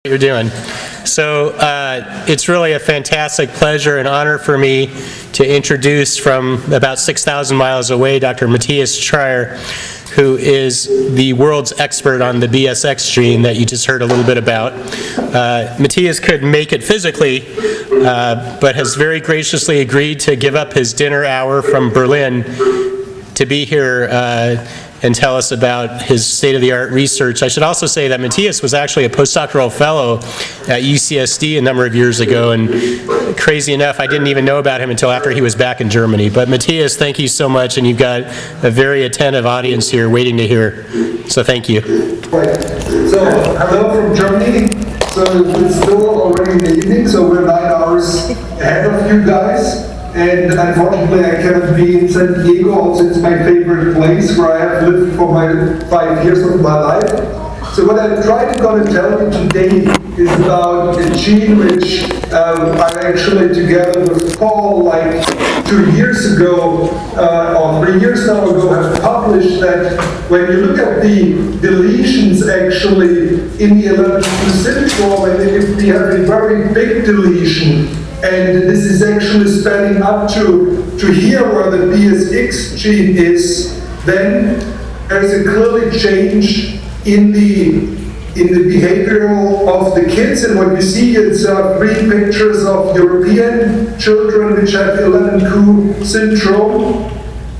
You're doing. So it's really a fantastic pleasure and honor for me to introduce from about 6,000 miles away Dr. Matthias Treier, who is the world's expert on the BSX gene that you just heard a little bit about. Matthias couldn't make it physically, but has very graciously agreed to give up his dinner hour from Berlin to be here and tell us about his state-of-the-art research. I should also say that Matthias was actually a postdoctoral fellow at UCSD a number of years ago, and crazy enough, I didn't even know about him until after he was back in Germany. But Matthias, thank you so much, and you've got a very attentive audience here waiting to hear. So thank you. Right. So, hello from Germany. So it's still already in the evening, so we're 9 hours ahead of you guys. And unfortunately, I cannot be in San Diego. Also, it's my favorite place where I have lived for my 5 years of my life. So what I'm going to tell you today is about a gene which I actually, together with Paul, like 2 years ago, or 3 years now ago, have published that when you look at the deletions actually in the Jacobsen syndrome, and if we have a very big deletion, and this is actually spanning up to here where the BSX gene is, then there is a clearly change in the behavioral of the kids. And what you see is 3 pictures of European children which have 11q syndrome.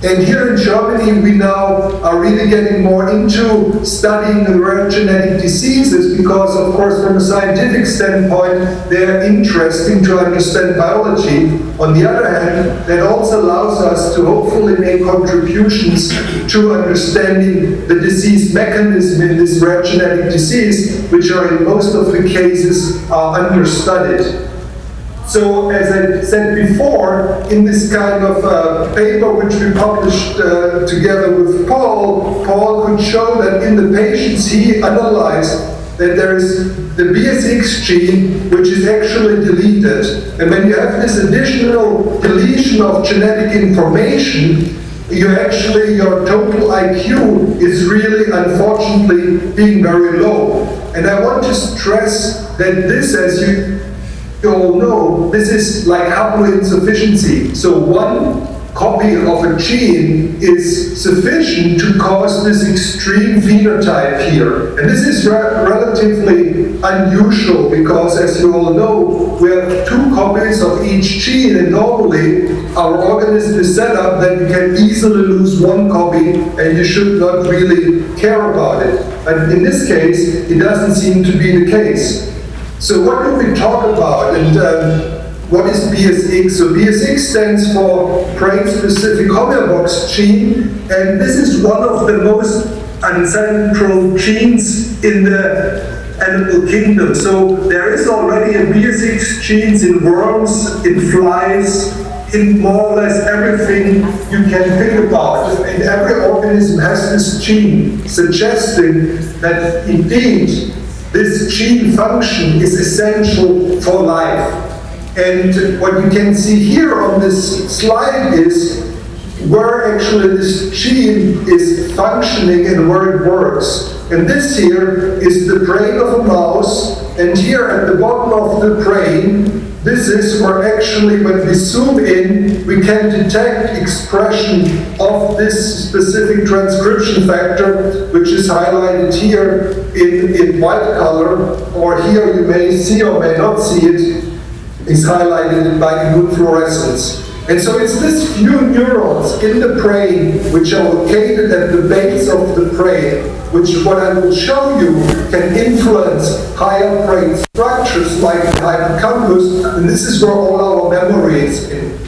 And here in Germany, we now are really getting more into studying the rare genetic diseases because, of course, from a scientific standpoint, they're interesting to understand biology. On the other hand, that also allows us to hopefully make contributions to understanding the disease mechanism in this rare genetic disease, which are in most of the cases are understudied. So, as I said before, in this kind of paper which we published together with Paul could show that in the patients he analyzed that there is the BSX gene which is actually deleted. And when you have this additional deletion of genetic information, your total IQ is really, unfortunately, being very low. And I want to stress that this, as you all know, this is like haploinsufficiency. So one copy of a gene is sufficient to cause this extreme phenotype here. And this is relatively unusual because, as you all know, we have 2 copies of each gene, and normally our organism is set up that you can easily lose 1 copy and you should not really care about it. But in this case, it doesn't seem to be the case. So what do we talk about, and what is BSX? So BSX stands for brain-specific homeobox gene, and this is one of the most ancestral genes in the animal kingdom. So there is already a BSX genes in worms, in flies, in more or less everything you can think about. And every organism has this gene, suggesting that indeed this gene function is essential for life. And what you can see here on this slide is where actually this gene is functioning and where it works. And this here is the brain of a mouse, and here at the bottom of the brain, this is where actually when we zoom in, we can detect expression of this specific transcription factor, which is highlighted here in white color, or here you may see or may not see it, is highlighted by blue fluorescence. And so it's these few neurons in the brain which are located at the base of the brain, which what I will show you can influence higher brain structures like the hippocampus, and this is where all our memory is in.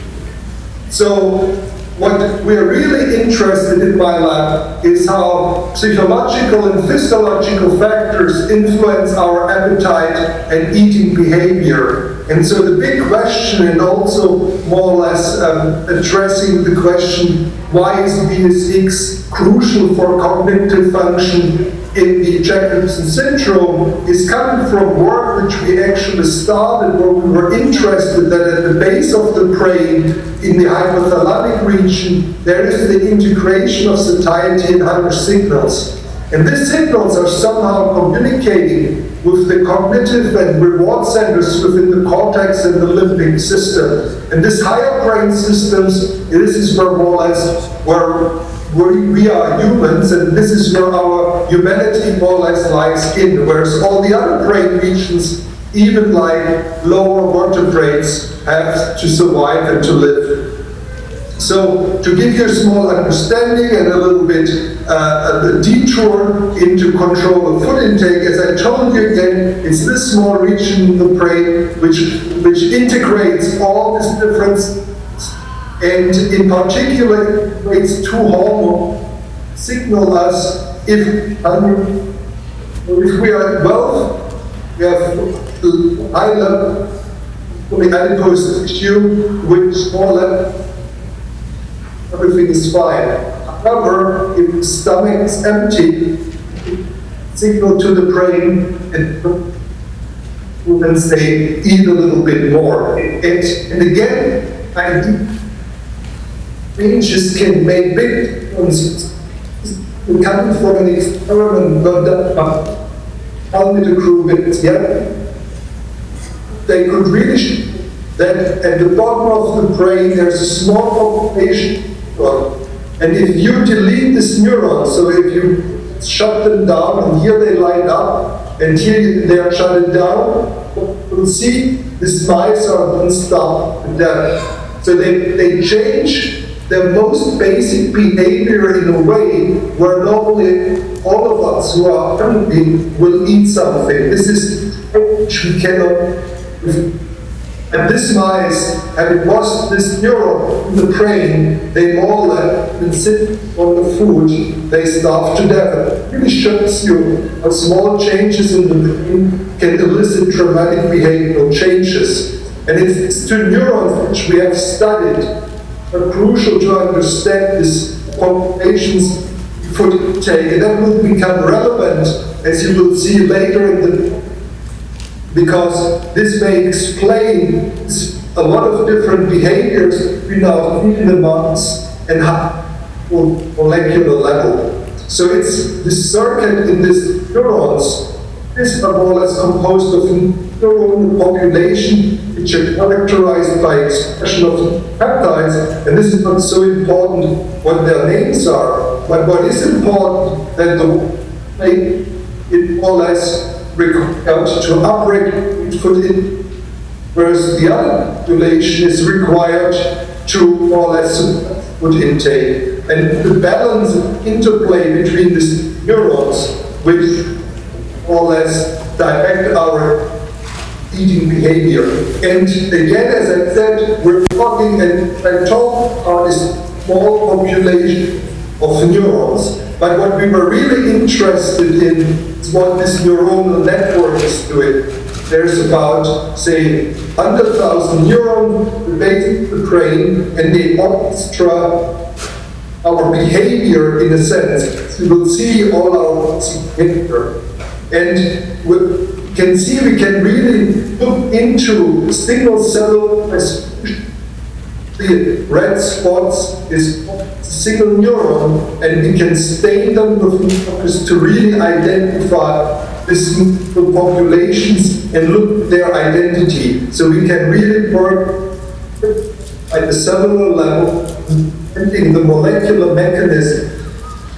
So what we're really interested in my lab is how psychological and physiological factors influence our appetite and eating behavior. And so the big question, and also more or less addressing the question, why is BSX crucial for cognitive function in the Jacobsen Syndrome, is coming from work which we actually started where we were interested that at the base of the brain, in the hypothalamic region, there is the integration of satiety and hunger signals. And these signals are somehow communicating with the cognitive and reward centers within the cortex and the limbic system. And this higher brain systems, this is where more or less where we are humans, and this is where our humanity more or less lies in, whereas all the other brain regions, even like lower vertebrates, have to survive and to live. So, to give you a small understanding and a little bit a detour into control of food intake, as I told you again, it's this small region in the brain which integrates all these different, and in particular, creates two hormones, signal us if we are well, we have high level of the adipose tissue, which more or less everything is fine. However, if the stomach is empty, signal to the brain and will then say, eat a little bit more. And again, changes can make big differences. Coming from an experiment, but tell me to prove it yet. They could really show that at the bottom of the brain there's a small population. And if you delete this neuron, so if you shut them down, and here they light up, and here they are shut down, you'll see these mice are then stopped to death. So they change their most basic behavior in a way where normally all of us who are hungry will eat something. This is which we cannot. And this mice, having lost this neuron in the brain, they more or less been sitting on the food, they starve to death. It really shows you how small changes in the brain can elicit dramatic behavioral changes. And it's these two neurons which we have studied are crucial to understand this population's food intake. And that will become relevant, as you will see later in the because this may explain a lot of different behaviors between our feet and the months and molecular level. So it's this circuit in these neurons is more or less composed of neuronal population which are characterized by expression of peptides, and this is not so important what their names are, but what is important that it more or less required to upregulate food intake, whereas the other population is required to more or less suppress food intake. And the balance of interplay between these neurons, which more or less direct our eating behavior. And again, as I said, we're talking and I talk about this small population of neurons. But what we were really interested in is what this neuronal network is doing. There's about, say, 100,000 neurons, the base of the brain, and they orchestra our behavior in a sense. You will see all our behavior. And we can see we can really look into single cell resolution. The red spots is single neuron, and we can stain them with focus to really identify these populations and look at their identity. So we can really work at the cellular level, and the molecular mechanism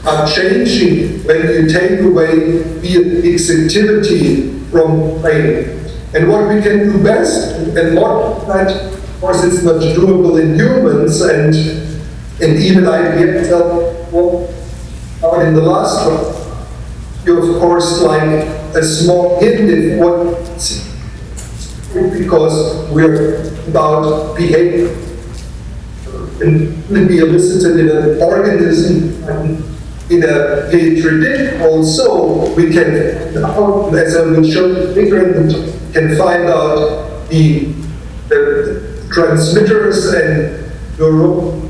are changing when you take away BSX activity from brain. And what we can do best, and what that, of course, it's not doable in humans, and even IBM in the last one, you of course like a small hint if what, because we're about behavior and can be elicited in an organism and in a petri dish. Also, we can, as I will show you later, can find out the transmitters and neurons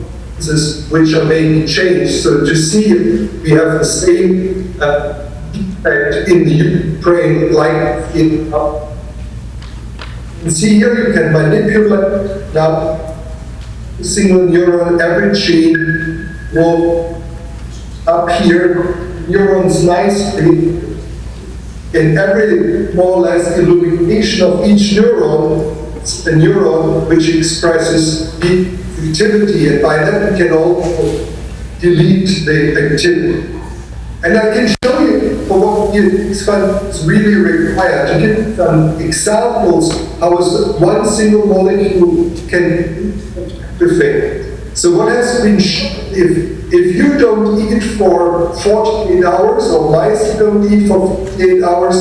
which are being changed. So to see if we have the same effect in the brain like in you see here you can manipulate now a single neuron, every gene will up here neurons nicely, in every more or less illumination of each neuron, it's a neuron which expresses the activity, and by that we can also delete the activity. And I can show you for what is really required to give some examples how one single molecule can affect. So what has been if you don't eat for 48 hours, or mice don't eat for 48 hours,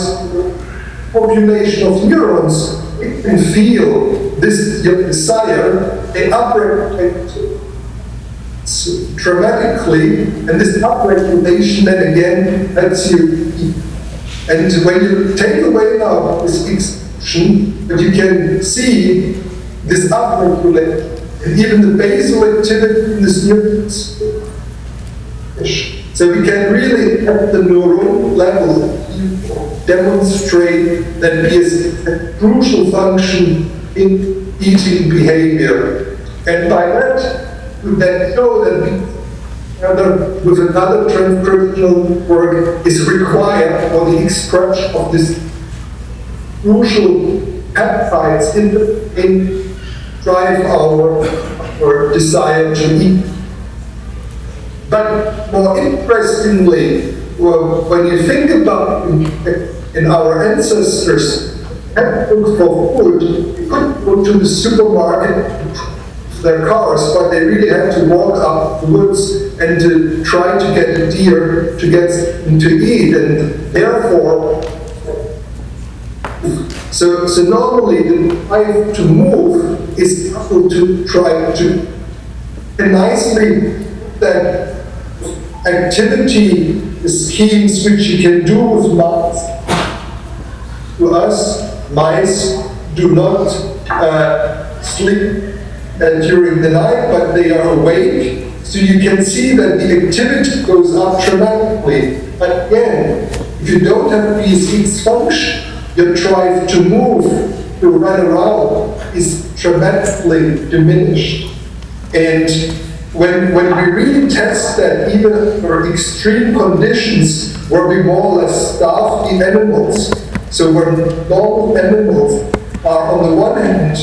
population of neurons, it can feel this your desire, they upregulate dramatically, and this upregulation then again helps you eat. And when you take away now this exclusion, but you can see this upregulation, and even the basal activity in this neurons. So we can really, at the neuron level, demonstrate that BSX has a crucial function in eating behavior. And by that, we then show that with another transcriptional work is required for the expression of this crucial peptides in drive our desire to eat. But more interestingly, when you think about in our ancestors, had to look for food, they couldn't go to the supermarket with their cars, but they really had to walk up the woods and to try to get a deer to get to eat, and therefore, so normally the drive to move is to try to nicely that activity schemes which you can do with mice. To us, mice do not sleep during the night, but they are awake. So you can see that the activity goes up dramatically. But again, if you don't have BSX function, your drive to move, to run around, is dramatically diminished. And when we really test that, even for extreme conditions where we more or less starve the animals, so where normal animals are on the one hand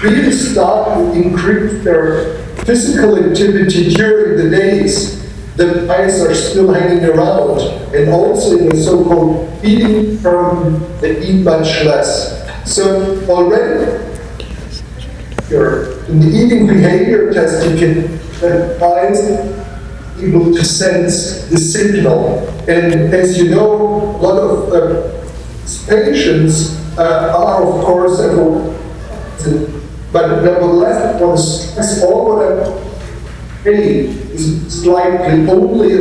really start to increase their physical activity during the days, the mice are still hanging around, and also in the so-called feeding term, they eat much less. So already in the eating behavior test, you can mice able to sense the signal. And as you know, a lot of patients are of course, but nevertheless, for the stress, all what I say is slightly only a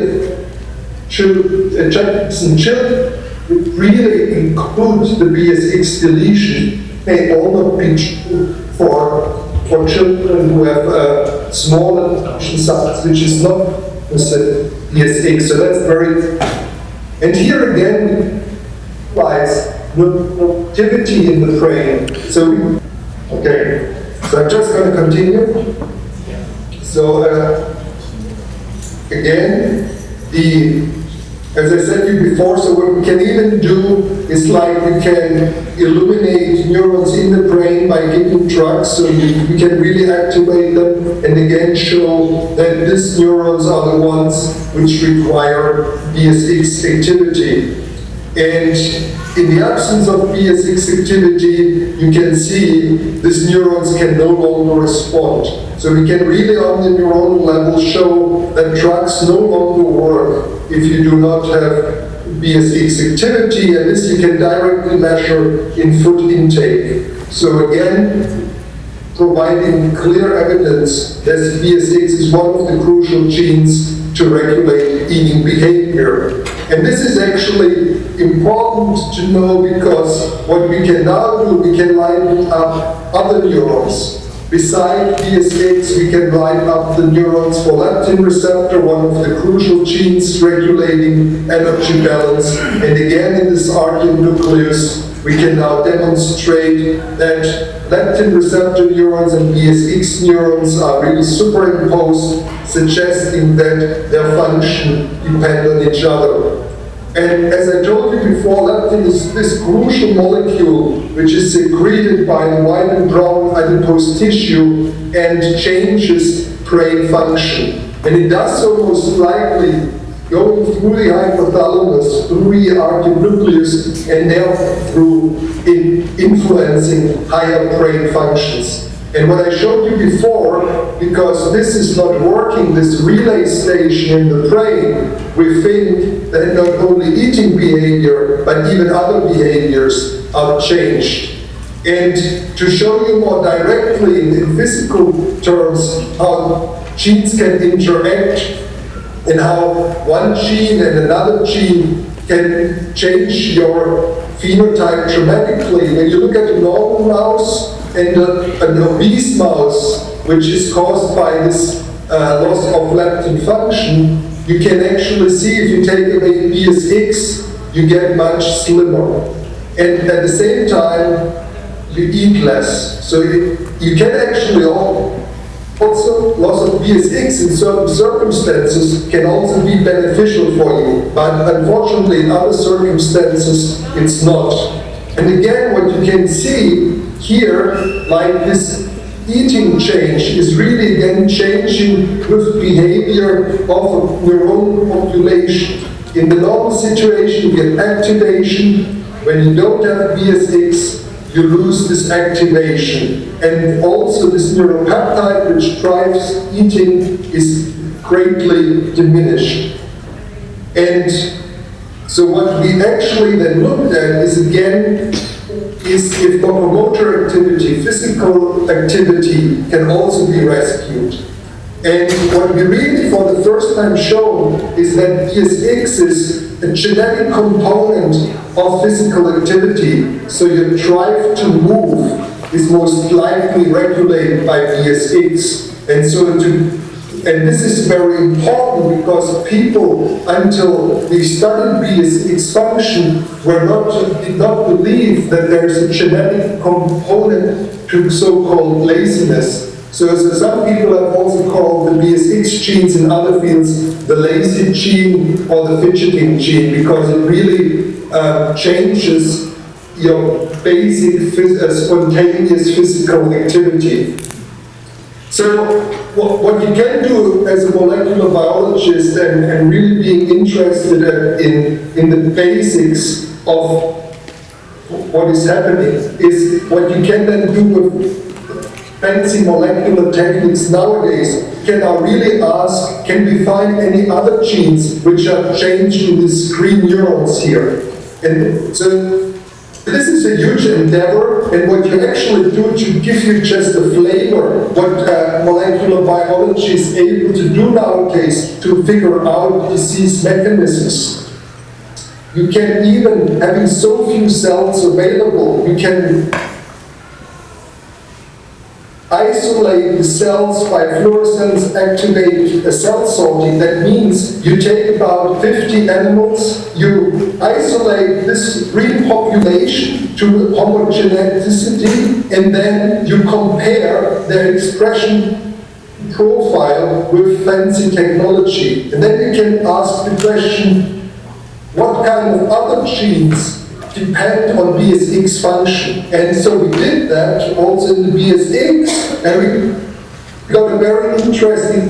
Jacobsen children which really includes the BSX deletion may all not be true for children who have smaller deletion size, which is not the BSX. So that's very, and here again, lies activity in the brain. So, okay, so I'm just going to continue. So, again, as I said to you before, so what we can even do is like we can illuminate neurons in the brain by giving drugs, so we can really activate them and again show that these neurons are the ones which require BSX activity. And in the absence of BSX activity, you can see these neurons can no longer respond. So we can really on the neuronal level show that drugs no longer work if you do not have BSX activity, and this you can directly measure in food intake. So again, providing clear evidence that BSX is one of the crucial genes to regulate eating behavior. And this is actually important to know because what we can now do, we can line up other neurons. Besides BSX, we can line up the neurons for leptin receptor, one of the crucial genes regulating energy balance. And again, in this arcuate nucleus, we can now demonstrate that leptin receptor neurons and BSX neurons are really superimposed, suggesting that their function depend on each other. And as I told you before, leptin is this crucial molecule which is secreted by the white and brown adipose tissue and changes brain function. And it does so most likely going through the hypothalamus, through the arcuate nucleus, and therefore through influencing higher brain functions. And what I showed you before, because this is not working, this relay station in the brain, we think that not only eating behavior, but even other behaviors are changed. And to show you more directly in physical terms how genes can interact and how one gene and another gene can change your phenotype dramatically. When you look at a normal mouse and an obese mouse, which is caused by this loss of leptin function, you can actually see if you take away BSX, you get much slimmer. And at the same time, you eat less. So you can actually also, loss of BSX in certain circumstances can also be beneficial for you, but unfortunately in other circumstances it's not. And again, what you can see here, like this eating change is really again changing with behavior of a neuron population. In the normal situation, you get activation. When you don't have BSX, you lose this activation. And also this neuropeptide which drives eating is greatly diminished. And so what we actually then looked at is again, is if locomotor activity, physical activity can also be rescued. And what we really for the first time showed is that BSX is a genetic component of physical activity. So your drive to move is most likely regulated by BSX. And this is very important because people, until we studied BSX function, did not believe that there is a genetic component to so-called laziness. So some people have also called the BSX genes in other fields the lazy gene or the fidgeting gene, because it really changes your basic spontaneous physical activity. So what you can do as a molecular biologist and really being interested in the basics of what is happening is what you can then do with fancy molecular techniques nowadays. Can I really ask, can we find any other genes which are changed in these green neurons here? And so this is a huge endeavor, and what you actually do to give you just a flavor, what molecular biology is able to do nowadays to figure out disease mechanisms. You can even, having so few cells available, you can isolate the cells by fluorescence activate cell sorting. That means you take about 50 animals, you isolate this green population to homogeneity, and then you compare their expression profile with fancy technology. And then you can ask the question, what kind of other genes depend on BSX function? And so we did that also in the BSX, and we got a very interesting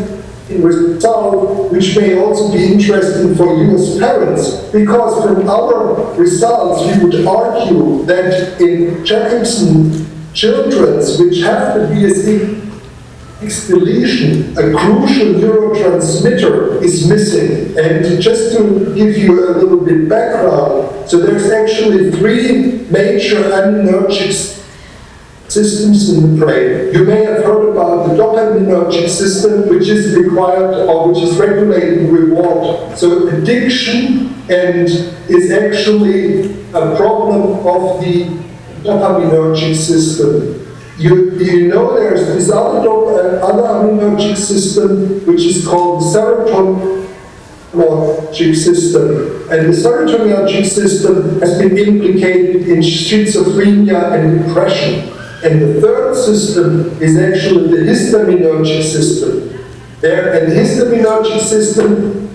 result, which may also be interesting for you as parents, because from our results we would argue that in Jacobsen children which have the BSX deletion, a crucial neurotransmitter is missing. And just to give you a little bit background, so there's actually 3 major adrenergic systems in the brain. You may have heard about the dopaminergic system, which is required or which is regulating reward. So addiction and is actually a problem of the dopaminergic system. You know there's this other adrenergic system which is called the serotonergic system. And the serotonergic system has been implicated in schizophrenia and depression. And the third system is actually the histaminergic system. And the histaminergic system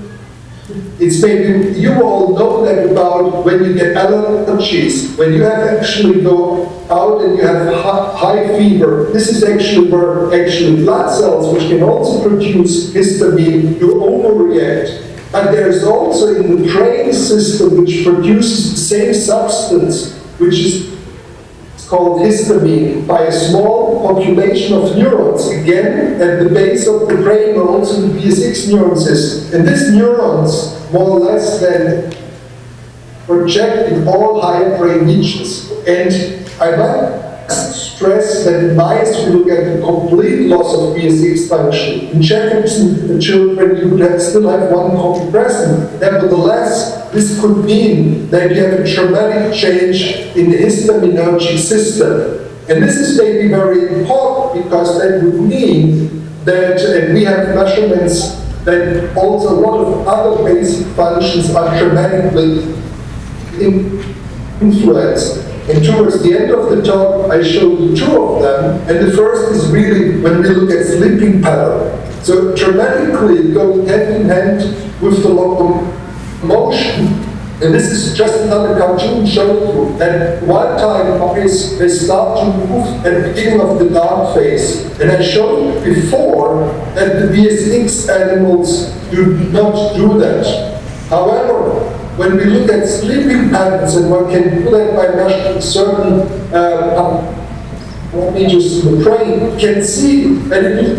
It's maybe, you all know that about when you get allergies, when you have actually go out and you have high fever, this is actually where actually blood cells, which can also produce histamine, do overreact. And there's also in the brain system, which produces the same substance, which is called histamine, by a small population of neurons, again, at the base of the brain, or also the BSX neuron system. And these neurons, more or less, then project in all higher brain regions. And I must stress that in mice, we will get a complete loss of BSX function. In Jacobsen children, you would still have one copy present. Nevertheless, this could mean that you have a dramatic change in the histaminergic system. And this is maybe very important, because that would mean that, and we have measurements that also a lot of other basic functions are dramatically influenced. And towards the end of the talk, I showed you two of them, and the first is really when we look at sleeping pattern. So dramatically go hand in hand with the locomotion. And this is just another cartoon showing you that wild-type puppies, they start to move at the beginning of the dark phase. And I showed you before that the BSX animals do not do that. However, when we look at sleeping patterns, and one can do that by measuring certain parameters in the brain, can see that it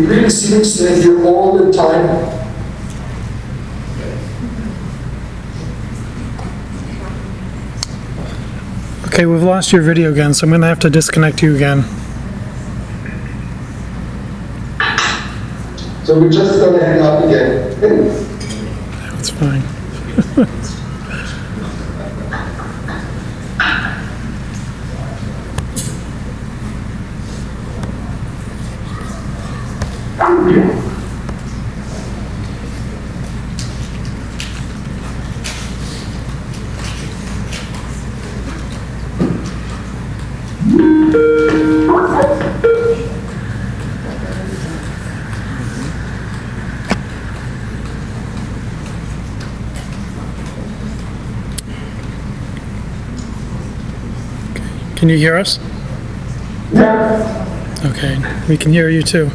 really seems that you're all the time. Okay, we've lost your video again, so I'm going to have to disconnect you again. So we're just going to hang out again. That's fine. Can you hear us? Yeah. Okay, we can hear you too.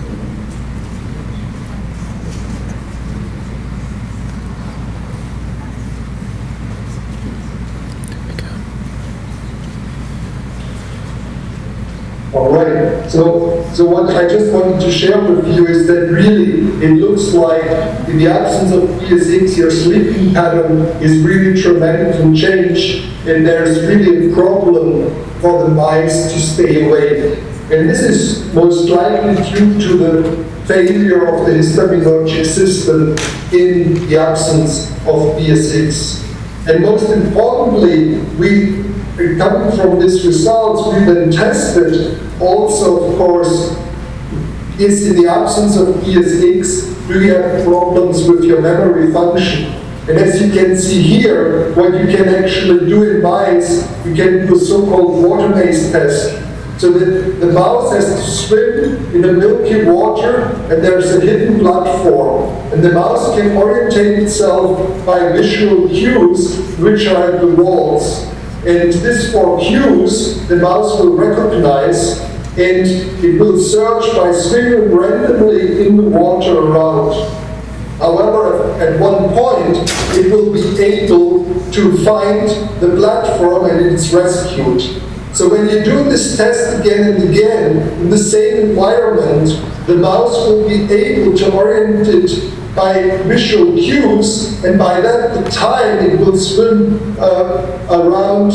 All right. So what I just wanted to share with you is that really it looks like in the absence of BSX, your sleeping pattern is really dramatically changed, and there's really a problem for the mice to stay awake. And this is most likely due to the failure of the histaminergic system in the absence of BSX. And most importantly, coming from these results, we then tested also, of course, is in the absence of BSX, do you have problems with your memory function? And as you can see here, what you can actually do in mice, you can do a so-called water maze test. So that the mouse has to swim in a milky water, and there's a hidden platform. And the mouse can orientate itself by visual cues, which are at the walls. And these four cues, the mouse will recognize, and it will search by swimming randomly in the water around. However, at one point, it will be able to find the platform and it's rescued. So when you do this test again and again, in the same environment, the mouse will be able to orient it by visual cues, and by that the time it will swim around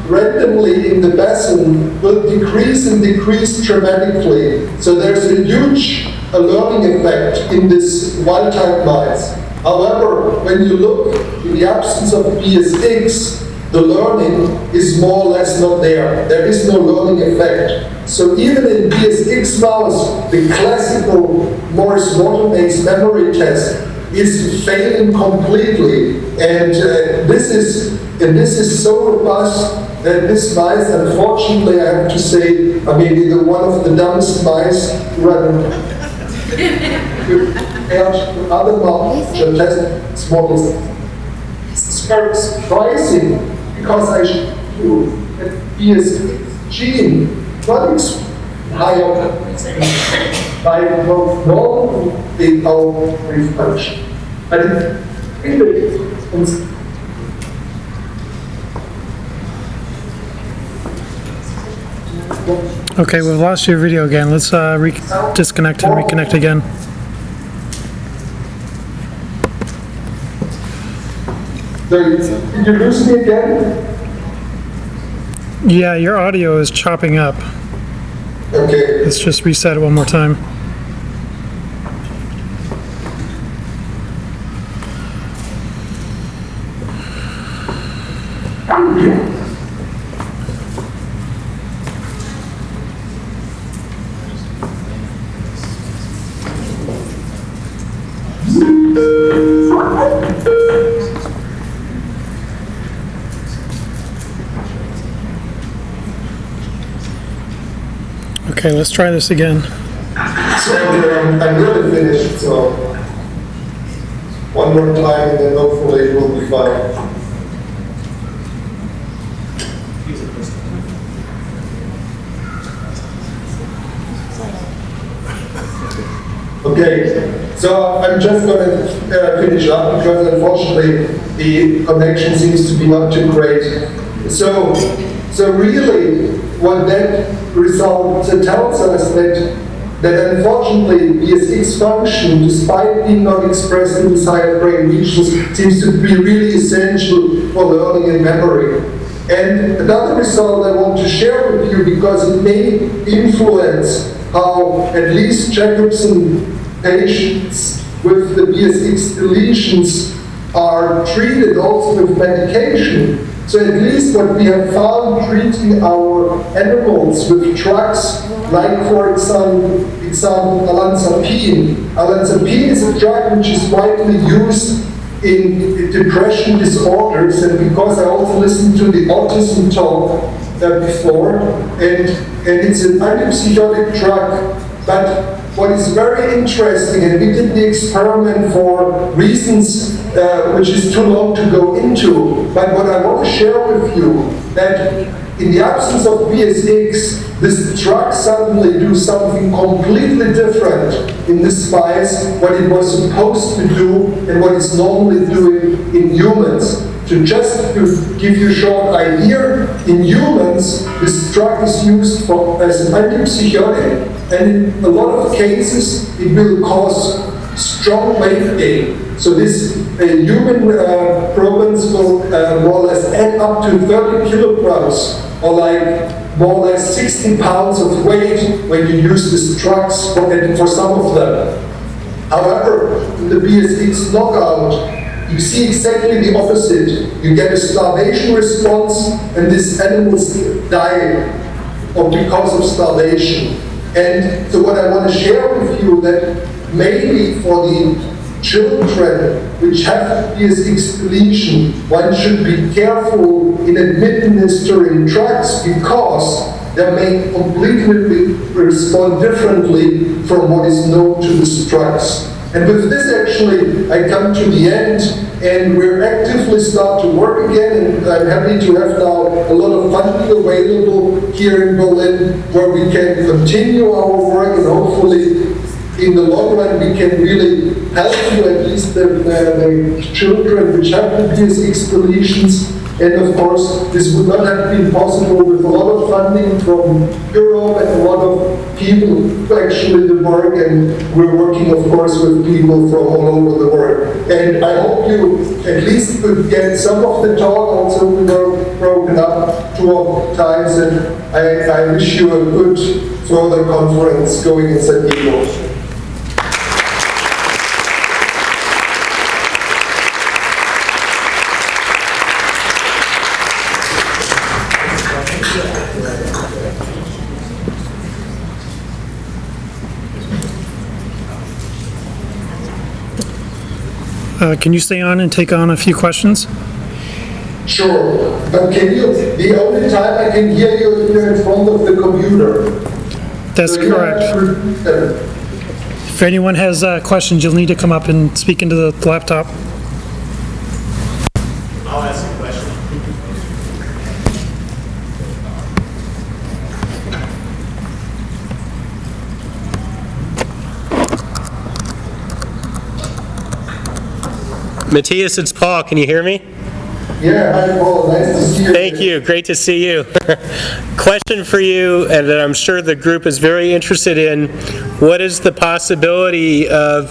randomly in the basin will decrease and decrease dramatically. So there's a huge learning effect in this wild-type mice. However, when you look in the absence of BSX, the learning is more or less not there. There is no learning effect. So even in BSX mouse, the classical Morris water maze memory test is failing completely. And this is so robust that this mice, unfortunately, I have to say, are maybe one of the dumbest mice compared to other genetic models. It's very surprising because I should do that BSX gene not higher by both normal and our reproduction. But it really Okay, we've lost your video again. Let's disconnect and reconnect again. So, did you lose me again? Yeah, your audio is chopping up. Okay. Let's just reset it one more time. Okay, let's try this again. So I'm really finished, so one more time and then hopefully it will be fine. Okay, so I'm just going to finish up because unfortunately the connection seems to be not too great. So really what that result tells us that unfortunately BSX function, despite being not expressed in the higher brain regions, seems to be really essential for learning and memory. And another result I want to share with you because it may influence how at least Jacobsen patients with the BSX deletions are treated also with medication. So at least what we have found treating our animals with drugs, like for example olanzapine. Olanzapine is a drug which is widely used in depression disorders, and because I also listened to the autism talk before, and it's an antipsychotic drug, but what is very interesting, and we did the experiment for reasons which is too long to go into, but what I want to share with you, that in the absence of BSX, this drug suddenly do something completely different in this mice, what it was supposed to do and what it's normally doing in humans. To just to give you a short idea, in humans, this drug is used as an antipsychotic, and in a lot of cases, it will cause strong weight gain. So this human probants will more or less add up to 30 kilograms, or like more or less 60 pounds of weight when you use these drugs for some of them. However, in the BSX knockout, you see exactly the opposite. You get a starvation response, and these animals die because of starvation. And so what I want to share with you that maybe for the children which have BSX deletion, one should be careful in administering drugs because they may completely respond differently from what is known to these drugs. And with this actually, I come to the end, and we're actively start to work again, and I'm happy to have now a lot of funding available here in Berlin, where we can continue our work, and hopefully in the long run we can really help you, at least the children which have the BSX deletions. And of course, this would not have been possible with a lot of funding from Europe and a lot of people who actually do the work, and we're working, of course, with people from all over the world. And I hope you at least could get some of the talk. Also, we were broken up 2 times, and I wish you a good further conference going in San Diego. Can you stay on and take on a few questions? Sure, but the only time I can hear you is you're in front of the computer. That's So you correct. have to- If anyone has questions, you'll need to come up and speak into the laptop. I'll ask a question. Matthias, it's Paul. Can you hear me? Yeah, hi Paul, nice to see you. Thank you. Great to see you. Question for you, and that I'm sure the group is very interested in. What is the possibility of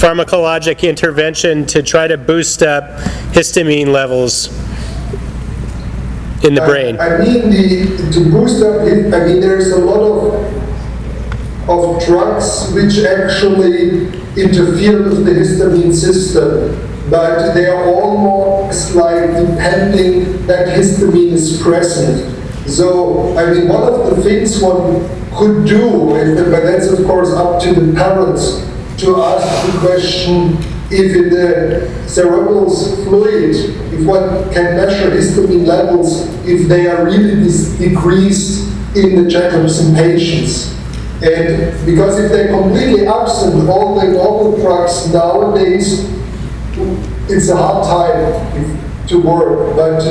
pharmacologic intervention to try to boost up histamine levels in the brain? I mean, to boost up, I mean, there's a lot of drugs which actually interfere with the histamine system, but they are almost like depending that histamine is present. So, I mean, one of the things one could do, but that's of course up to the parents, to ask the question if in the cerebral fluid, if one can measure histamine levels, if they are really decreased in the Jacobsen patients. And because if they're completely absent, all the normal drugs nowadays, it's a hard time to work. But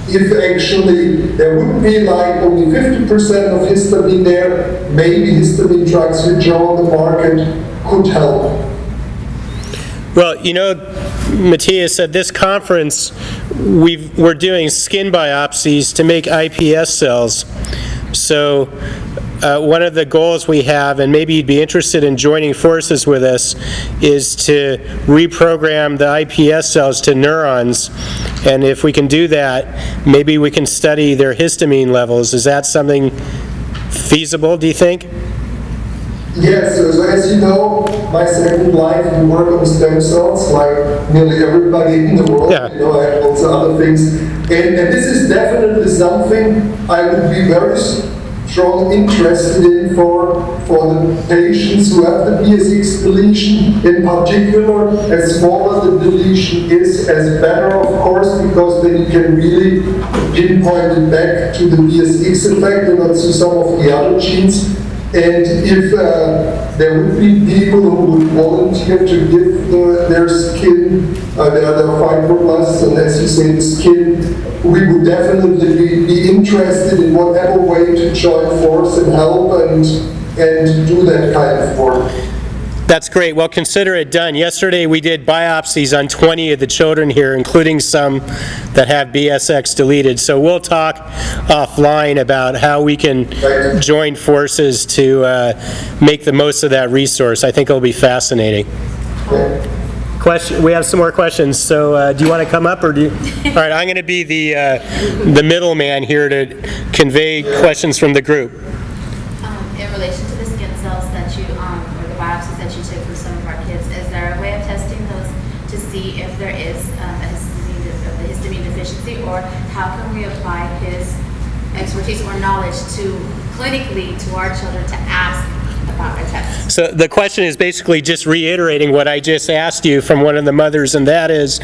if actually there would be like only 50% of histamine there, maybe histamine drugs which are on the market could help. Well, you know, Matthias, at this conference, we're doing skin biopsies to make iPS cells. So one of the goals we have, and maybe you'd be interested in joining forces with us, is to reprogram the iPS cells to neurons. And if we can do that, maybe we can study their histamine levels. Is that something feasible, do you think? Yes, so as you know, my second life, we work on stem cells, like nearly everybody in the world. Yeah. You know, I have also other things. And this is definitely something I would be very strongly interested in for the patients who have the BSX deletion. In particular, as smaller the deletion is, as better, of course, because then you can really pinpoint it back to the BSX effect and not to some of the other genes. And if there would be people who would volunteer to give their skin, their fibroblasts, and as you say, the skin, we would definitely be interested in whatever way to join force and help and do that kind of work. That's great. Well, consider it done. Yesterday, we did biopsies on 20 of the children here, including some that have BSX deleted. So we'll talk offline about how we can join forces to make the most of that resource. I think it'll be fascinating. Question. We have some more questions. So do you want to come up, or do you? All right. I'm going to be the middleman here to convey questions from the group. In relation to the skin cells that you, or the biopsies that you took from some of our kids, is there a way of testing those to see if there is a histamine deficiency, or how can we apply his expertise or knowledge to clinically to our children to ask about a test? So the question is basically just reiterating what I just asked you from one of the mothers, and that is,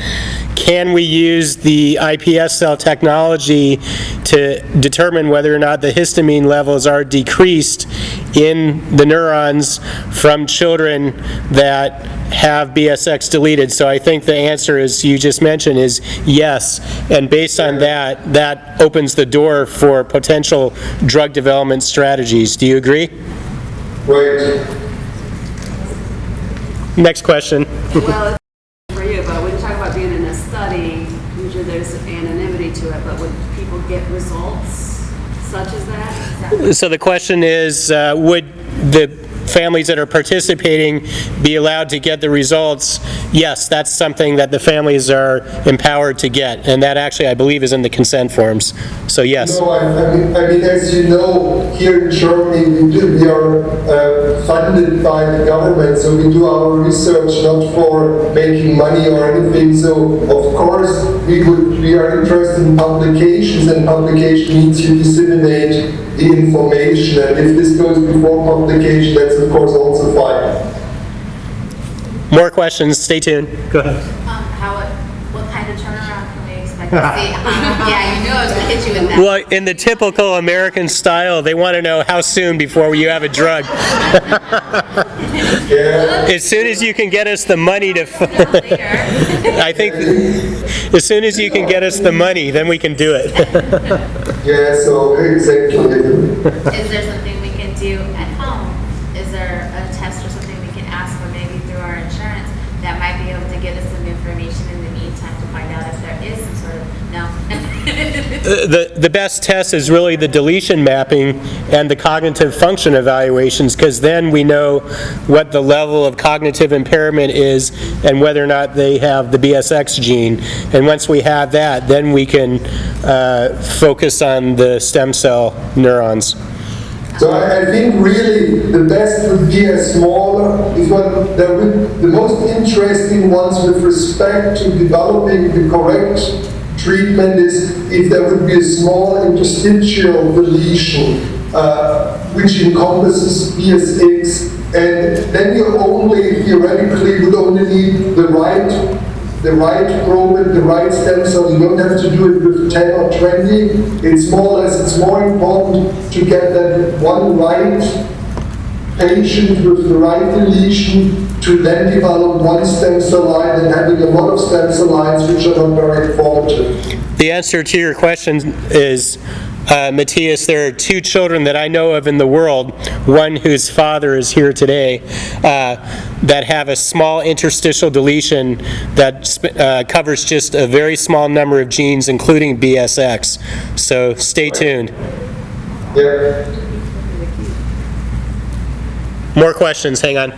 can we use the iPS cell technology to determine whether or not the histamine levels are decreased in the neurons from children that have BSX deleted? So I think the answer, as you just mentioned, is yes, and based on that, that opens the door for potential drug development strategies. Do you agree? Right. Next question. Well, it's for you, but when you talk about being in a study, usually there's anonymity to it, but would people get results such as that? So the question is, would the families that are participating be allowed to get the results? Yes, that's something that the families are empowered to get, and that actually, I believe, is in the consent forms. So yes. No, I mean, as you know, here in Germany, we are funded by the government, so we do our research not for making money or anything. So, of course, we are interested in publications, and publication means you disseminate the information, and if this goes before publication, that's of course also fine. More questions, stay tuned. Go ahead. Yeah, you knew I was gonna hit you with that. Well, in the typical American style, they want to know how soon before you have a drug. As soon as you can get us the money to, I think, as soon as you can get us the money, then we can do it. Yeah, so exactly. Is there something we can do at home? Is there a test or something we can ask for maybe through our insurance that might be able to give us some information in the meantime to find out if there is some sort of, no? The best test is really the deletion mapping and the cognitive function evaluations, because then we know what the level of cognitive impairment is and whether or not they have the BSX gene. And once we have that, then we can focus on the stem cell neurons. So I think really the best would be a smaller, is what the most interesting ones with respect to developing the correct treatment is if there would be a small interstitial deletion which encompasses BSX, and then you only theoretically would only need the right probe and the right stem cell. You don't have to do it with 10 or 20. It's more or less, it's more important to get that one right patient with the right deletion to then develop one stem cell line than having a lot of stem cell lines which are not very informative. The answer to your question is, Matthias, there are two children that I know of in the world, one whose father is here today, that have a small interstitial deletion that covers just a very small number of genes, including BSX. So stay tuned. Yeah. More questions, hang on.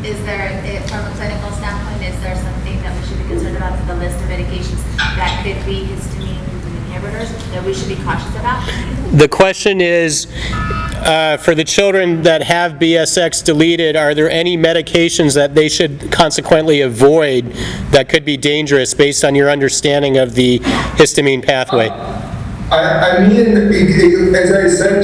Is there, from a clinical standpoint, is there something that we should be concerned about for the list of medications that could be histamine inhibitors that we should be cautious about? The question is, for the children that have BSX deleted, are there any medications that they should consequently avoid that could be dangerous based on your understanding of the histamine pathway? I mean, as I said,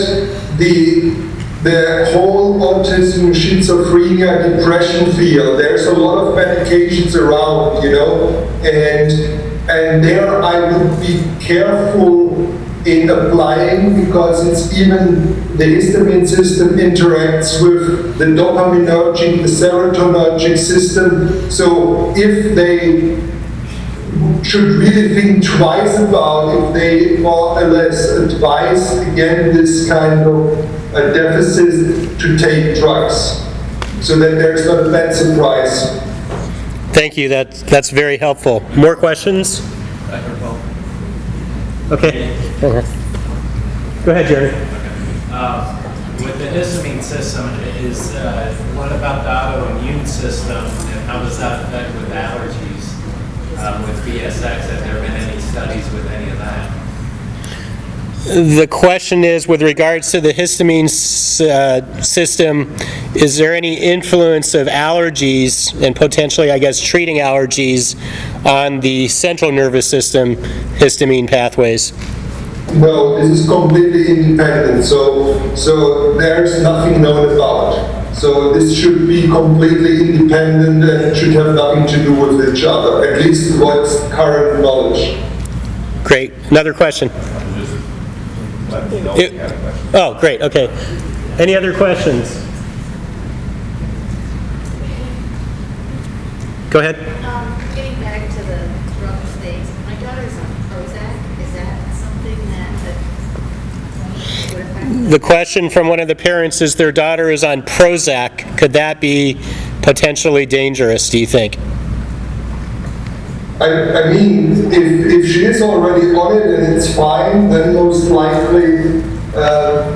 the whole autism, schizophrenia, depression field, there's a lot of medications around, you know, and there I would be careful in applying, because it's even the histamine system interacts with the dopaminergic, the serotonergic system. So if they should really think twice about if they more or less advise again this kind of a deficit to take drugs, so that there's not a bad surprise. Thank you, that's very helpful. More questions? Okay. Go ahead, Jerry. With the histamine system, what about the autoimmune system, and how does that affect with allergies with BSX? Have there been any studies with any of that? The question is, with regards to the histamine system, is there any influence of allergies and potentially, I guess, treating allergies on the central nervous system histamine pathways? No, this is completely independent, so there's nothing known about. So this should be completely independent and should have nothing to do with each other, at least what's current knowledge. Great. Another question? Oh, great, okay. Any other questions? Go ahead. Getting back to the drug things, my daughter's on Prozac. Is that something that would affect? The question from one of the parents is their daughter is on Prozac. Could that be potentially dangerous, do you think? I mean, if she is already on it and it's fine, then most likely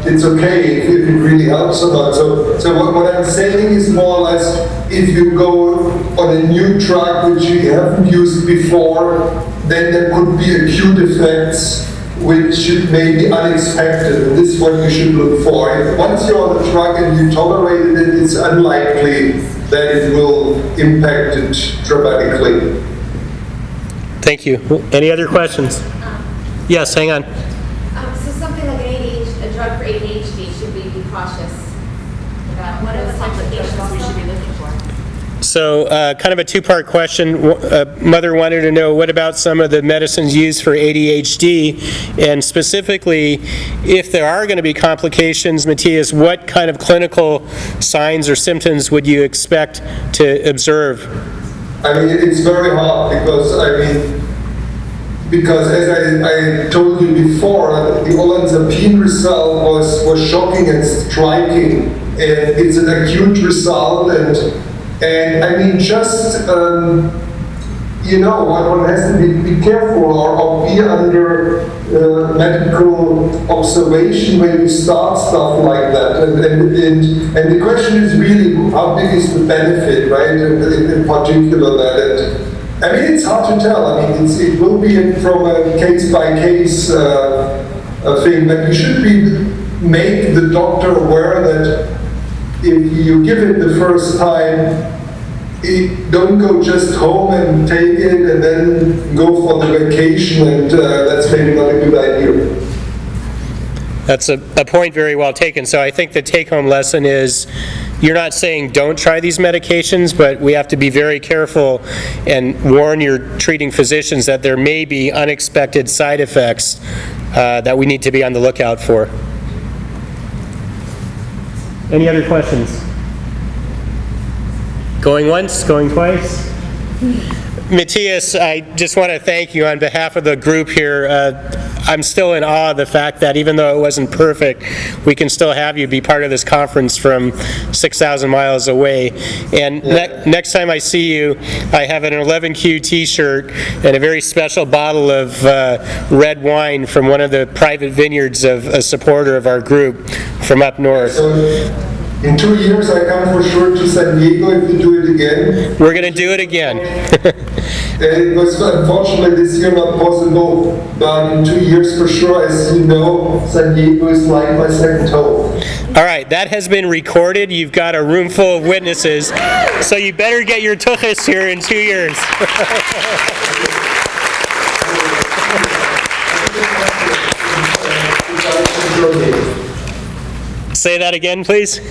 it's okay if it really helps or not. So what I'm saying is more or less, if you go on a new drug which you haven't used before, then there could be acute effects which may be unexpected, and this is what you should look for. If once you're on the drug and you tolerated it, it's unlikely that it will impact it dramatically. Thank you. Any other questions? Yes, hang on. So something like a drug for ADHD, should we be cautious about What are the those types of complications we should be looking for? So kind of a two-part question. Mother wanted to know, what about some of the medicines used for ADHD? And specifically, if there are going to be complications, Matthias, what kind of clinical signs or symptoms would you expect to observe? I mean, it's very hard because as I told you before, the olanzapine result was shocking and striking, and it's an acute result, and I mean, just, you know, one has to be careful or be under medical observation when you start stuff like that. And the question is really, how big is the benefit, right, in particular that. I mean, it's hard to tell. I mean, it will be from a case-by-case thing, but you should make the doctor aware that if you give it the first time, don't go just home and take it and then go for the vacation, and that's maybe not a good idea. That's a point very well taken. So I think the take-home lesson is, you're not saying don't try these medications, but we have to be very careful and warn your treating physicians that there may be unexpected side effects that we need to be on the lookout for. Any other questions? Going once, going twice? Matthias, I just want to thank you on behalf of the group here. I'm still in awe of the fact that even though it wasn't perfect, we can still have you be part of this conference from 6,000 miles away. And next time I see you, I have an 11Q t-shirt and a very special bottle of red wine from one of the private vineyards of a supporter of our group from up north. So in 2 years, I come for sure to San Diego if you do it again. We're going to do it again. It was unfortunately this year not possible, but in 2 years for sure. As you know, San Diego is like my second home. All right, that has been recorded. You've got a room full of witnesses, so you better get your tuchus here in 2 years. Say that again, please.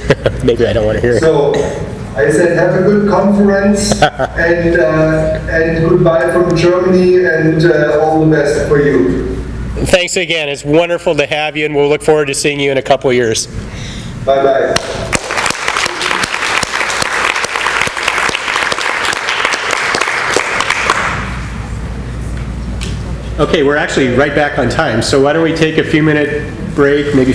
Maybe I don't want to hear it. So I said, have a good conference and goodbye from Germany, and all the best for you. Thanks again. It's wonderful to have you, and we'll look forward to seeing you in a couple of years. Bye-bye. Okay, we're actually right back on time, so why don't we take a few-minute break, maybe